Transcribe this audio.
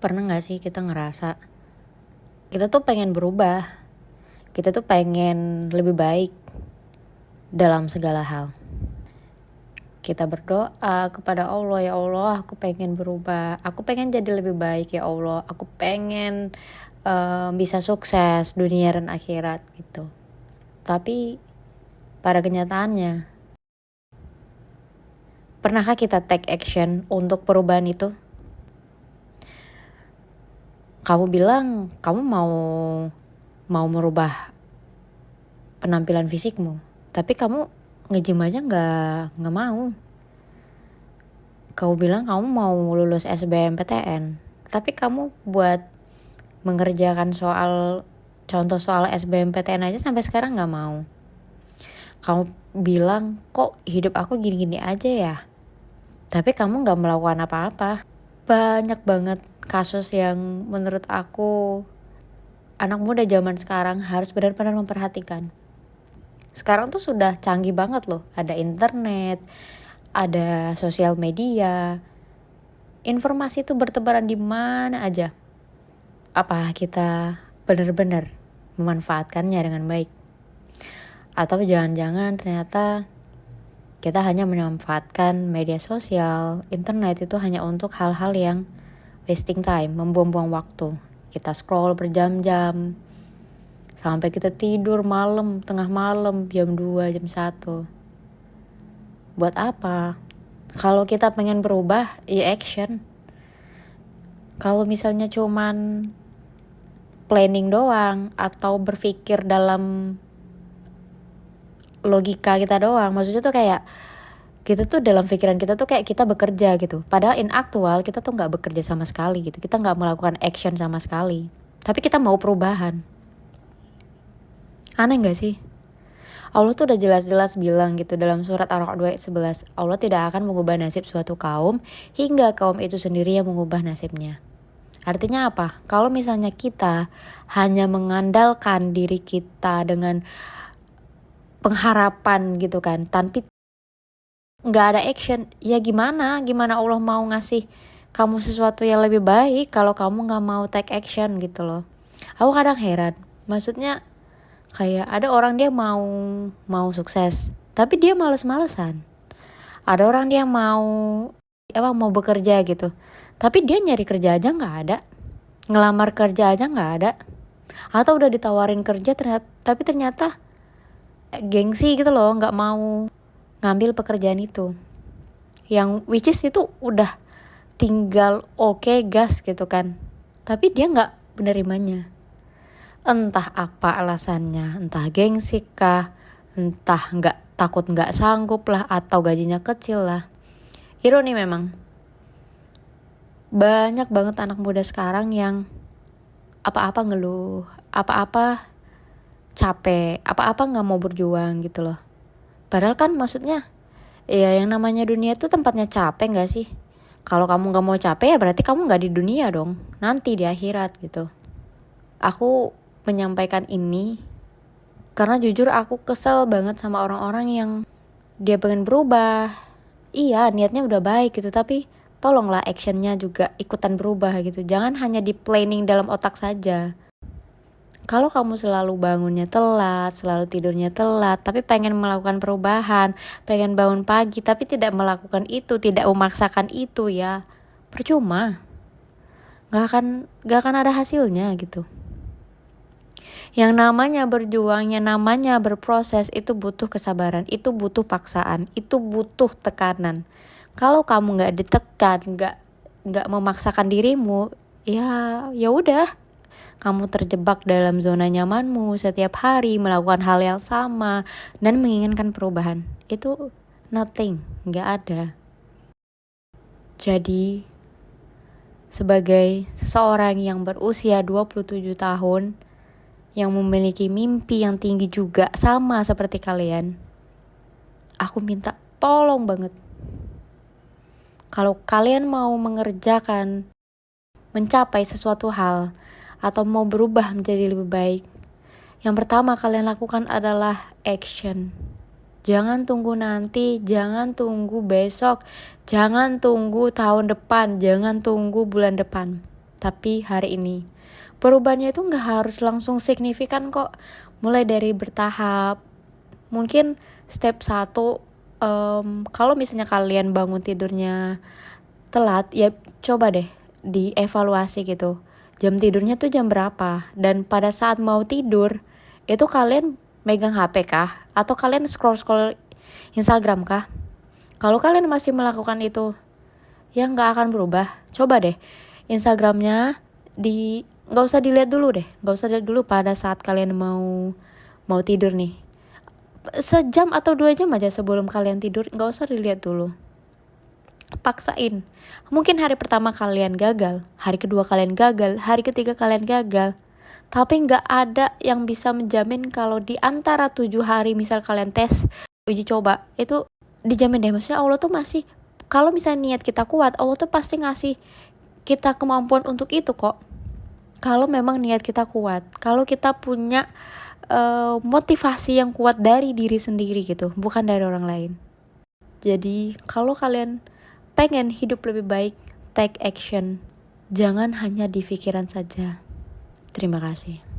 Pernah gak sih kita ngerasa kita tuh pengen berubah, kita tuh pengen lebih baik dalam segala hal. Kita berdoa kepada Allah, ya Allah aku pengen berubah, aku pengen jadi lebih baik ya Allah, aku pengen bisa sukses dunia dan akhirat gitu. Tapi pada kenyataannya, pernahkah kita take action untuk perubahan itu? Kamu bilang kamu mau merubah penampilan fisikmu, tapi kamu nge-gym aja nggak mau. Kamu bilang kamu mau lulus SBMPTN, tapi kamu buat mengerjakan contoh soal SBMPTN aja sampai sekarang nggak mau. Kamu bilang kok hidup aku gini-gini aja ya, tapi kamu nggak melakukan apa-apa. Banyak banget kasus yang menurut aku anak muda zaman sekarang harus benar-benar memperhatikan. Sekarang tuh sudah canggih banget loh, ada internet, ada sosial media, informasi itu bertebaran di mana aja. Apa kita benar-benar memanfaatkannya dengan baik? Atau jangan-jangan ternyata kita hanya memanfaatkan media sosial, internet itu hanya untuk hal-hal yang wasting time, membuang-buang waktu. Kita scroll berjam-jam, sampai kita tidur malam, tengah malam, jam 2, jam 1. Buat apa? Kalau kita pengen berubah, ya action. Kalau misalnya cuman planning doang, atau berpikir dalam logika kita doang, maksudnya tuh kayak kita tuh dalam pikiran kita tuh kayak kita bekerja gitu. Padahal in aktual kita tuh gak bekerja sama sekali gitu. Kita gak melakukan action sama sekali. Tapi kita mau perubahan. Aneh gak sih? Allah tuh udah jelas-jelas bilang gitu dalam surat Ar-Ra'd 2:11. Allah tidak akan mengubah nasib suatu kaum hingga kaum itu sendiri yang mengubah nasibnya. Artinya apa? Kalau misalnya kita hanya mengandalkan diri kita dengan pengharapan gitu kan, tanpa nggak ada action, ya gimana Allah mau ngasih kamu sesuatu yang lebih baik kalau kamu nggak mau take action gitu loh. Aku kadang heran, maksudnya kayak ada orang dia mau sukses, tapi dia males-malesan. Ada orang dia mau bekerja gitu, tapi dia nyari kerja aja nggak ada, ngelamar kerja aja nggak ada, atau udah ditawarin kerja tapi ternyata gengsi gitu loh, nggak mau ngambil pekerjaan itu, yang which is itu udah tinggal oke gas gitu kan, tapi dia nggak menerimanya. Entah apa alasannya, entah gengsi kah, entah takut nggak sanggup lah, atau gajinya kecil lah. Ironi memang, banyak banget anak muda sekarang yang apa-apa ngeluh, apa-apa capek, apa-apa nggak mau berjuang gitu loh. Padahal kan maksudnya ya yang namanya dunia itu tempatnya capek nggak sih? Kalau kamu nggak mau capek ya berarti kamu nggak di dunia dong, nanti di akhirat gitu. Aku menyampaikan ini karena jujur aku kesel banget sama orang-orang yang dia pengen berubah. Iya, niatnya udah baik gitu, tapi tolonglah actionnya juga ikutan berubah gitu. Jangan hanya di planning dalam otak saja. Kalau kamu selalu bangunnya telat, selalu tidurnya telat, tapi pengen melakukan perubahan, pengen bangun pagi, tapi tidak melakukan itu, tidak memaksakan itu, ya percuma. Gak akan ada hasilnya gitu. Yang namanya berjuang, yang namanya berproses, itu butuh kesabaran, itu butuh paksaan, itu butuh tekanan. Kalau kamu gak ditekan, gak memaksakan dirimu, ya udah. Kamu terjebak dalam zona nyamanmu setiap hari melakukan hal yang sama dan menginginkan perubahan. Itu nothing, gak ada. Jadi, sebagai seseorang yang berusia 27 tahun, yang memiliki mimpi yang tinggi juga sama seperti kalian, aku minta tolong banget. Kalau kalian mau mencapai sesuatu hal, atau mau berubah menjadi lebih baik, yang pertama kalian lakukan adalah action. Jangan tunggu nanti, jangan tunggu besok, jangan tunggu tahun depan, jangan tunggu bulan depan. tapi hari ini. Perubahannya itu gak harus langsung signifikan kok. Mulai dari bertahap. Mungkin step 1, kalau misalnya kalian bangun tidurnya telat, ya coba deh dievaluasi gitu. Jam tidurnya tuh jam berapa? Dan pada saat mau tidur, itu kalian megang HP kah? Atau kalian scroll-scroll Instagram kah? Kalau kalian masih melakukan itu, ya gak akan berubah. Coba deh Instagramnya gak usah dilihat dulu deh. Gak usah dilihat dulu pada saat kalian mau tidur nih. Sejam atau 2 jam aja sebelum kalian tidur, gak usah dilihat dulu. Paksain. Mungkin hari pertama kalian gagal, hari kedua kalian gagal, hari ketiga kalian gagal. Tapi gak ada yang bisa menjamin kalau di antara 7 hari misal kalian tes, uji coba, itu dijamin deh. Maksudnya Allah tuh masih, kalau misalnya niat kita kuat, Allah tuh pasti ngasih kita kemampuan untuk itu kok. Kalau memang niat kita kuat, kalau kita punya motivasi yang kuat dari diri sendiri gitu, bukan dari orang lain. Jadi kalau kalian pengen hidup lebih baik, take action. Jangan hanya di pikiran saja. Terima kasih.